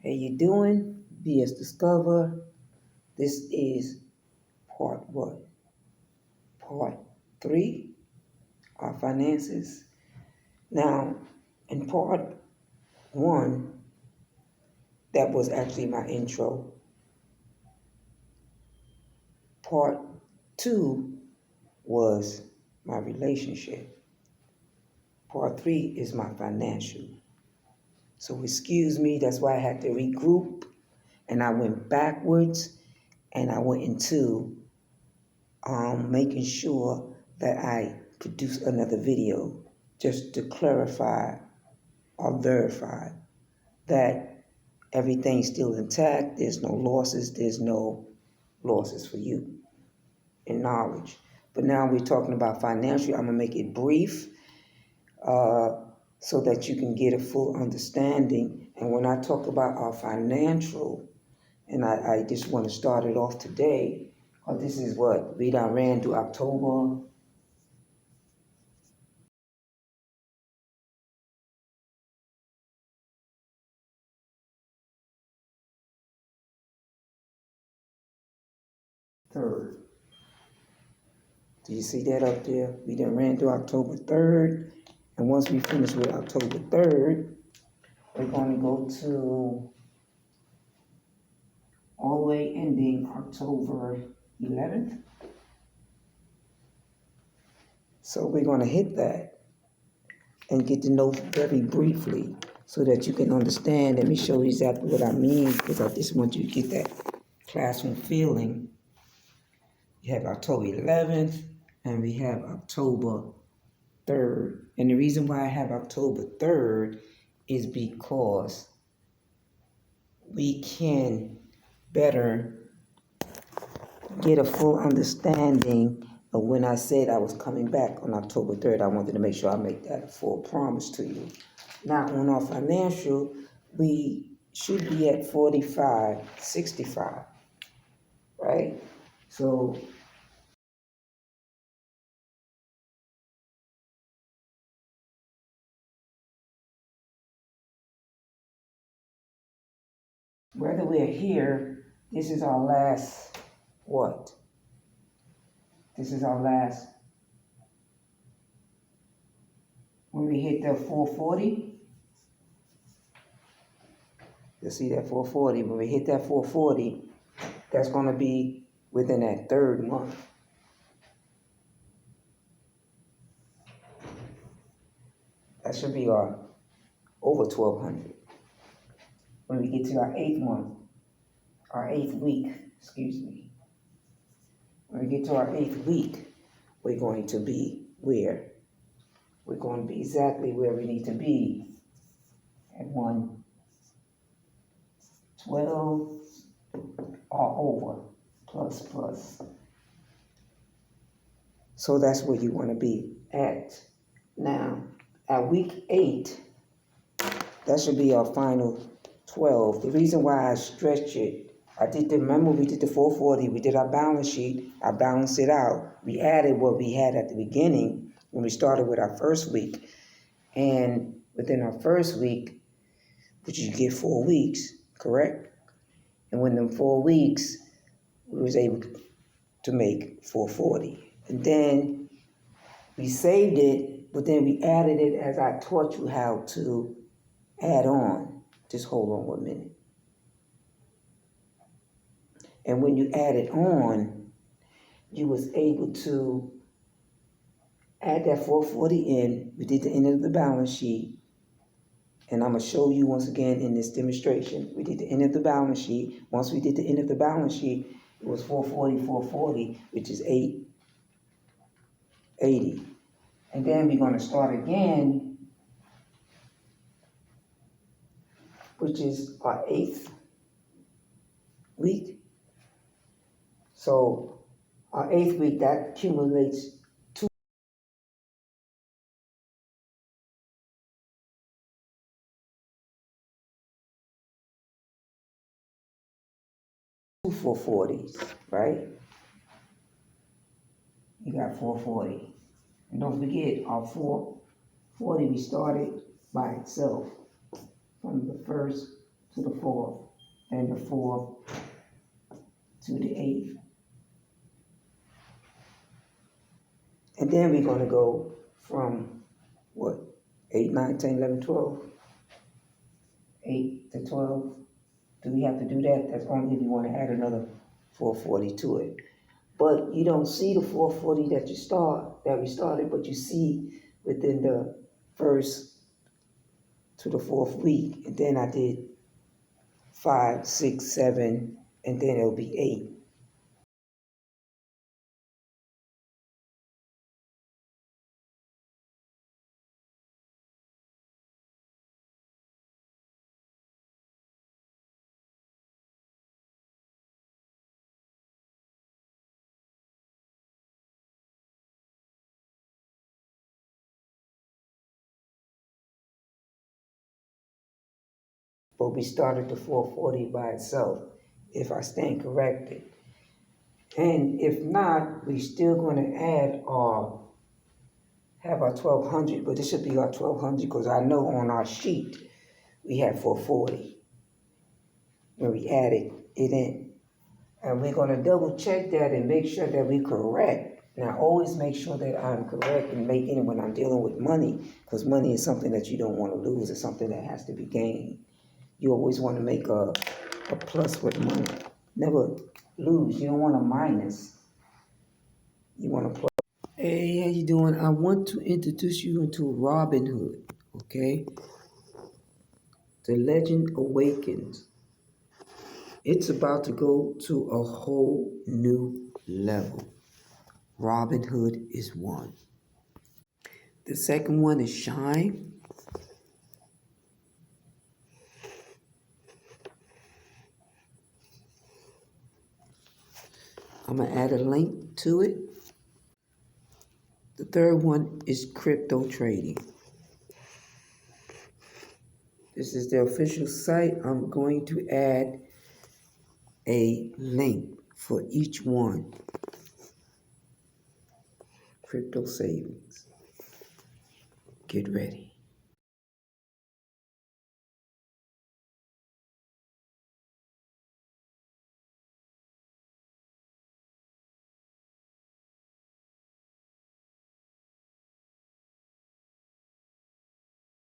How you doing? BS Discover. This is part what? Part 3, our finances. Now, in part 1, that was actually my intro. Part 2 was my relationship. Part 3 is my financial. So excuse me, that's why I had to regroup, and I went backwards, and I went into making sure that I produce another video just to clarify or verify that everything's still intact. There's no losses for you in knowledge. But now we're talking about financial. I'm gonna make it brief so that you can get a full understanding. And when I talk about our financial, and I just want to start it off today, this is what we done ran through October. Third. Do you see that up there? We done ran through October 3rd. And once we finish with October 3rd, we're going to go to all the way ending October 11th. So we're going to hit that and get to know very briefly so that you can understand. Let me show you exactly what I mean, because I just want you to get that classroom feeling. You have October 11th and we have October 3rd. And the reason why I have October 3rd is because we can better get a full understanding of when I said I was coming back on October 3rd. I wanted to make sure I make that a full promise to you. Now, on our financial, we should be at 45.65, right? So whether we're here, this is our last, what? This is our last, when we hit the 440, you'll see that 440. When we hit that 440, that's going to be within that third month. That should be our over 1,200. When we get to our 8th month, our 8th week, when we get to our 8th week, we're going to be where? We're going to be exactly where we need to be at 112 or over, plus. So that's where you want to be at. Now, at week 8, that should be our final 12. The reason why I stretch it, remember we did the 440, we did our balance sheet, I balanced it out. We added what we had at the beginning when we started with our first week. And within our first week, which you get 4 weeks, correct? And within them 4 weeks, we was able to make 440. And then we saved it, but then we added it as I taught you how to add on. Just hold on 1 minute. And when you add it on, you was able to add that 440 in. We did the end of the balance sheet. And I'm going to show you once again in this demonstration. We did the end of the balance sheet. Once we did the end of the balance sheet, it was 440, which is 880. And then we're going to start again, which is our 8th week. So our 8th week, that accumulates to 440s, right? You got 440. And don't forget, our 440 we started by itself from the 1st to the 4th, then the 4th to the 8th. And then we're going to go from, what, 8, 9, 10, 11, 12? 8 to 12. Do we have to do that? That's only if you want to add another 440 to it. But you don't see the 440 that we started, but you see within the first to the 4th week. And then I did 5, 6, 7, and then it'll be 8. But we started the 440 by itself, if I stand corrected. And if not, we still going to add have our 1200, but this should be our 1200 because I know on our sheet we had 440 when we added it in. And we're going to double check that and make sure that we're correct. Now, always make sure that I'm correct and making it when I'm dealing with money, because money is something that you don't want to lose. It's something that has to be gained. You always want to make a plus with money. Never lose. You don't want a minus. You want a plus. Hey, how you doing? I want to introduce you into Robinhood, okay? The Legend Awakens. It's about to go to a whole new level. Robinhood is one. The second one is Chime. I'm going to add a link to it. The third one is crypto trading. This is the official site. I'm going to add a link for each one. Crypto savings. Get ready.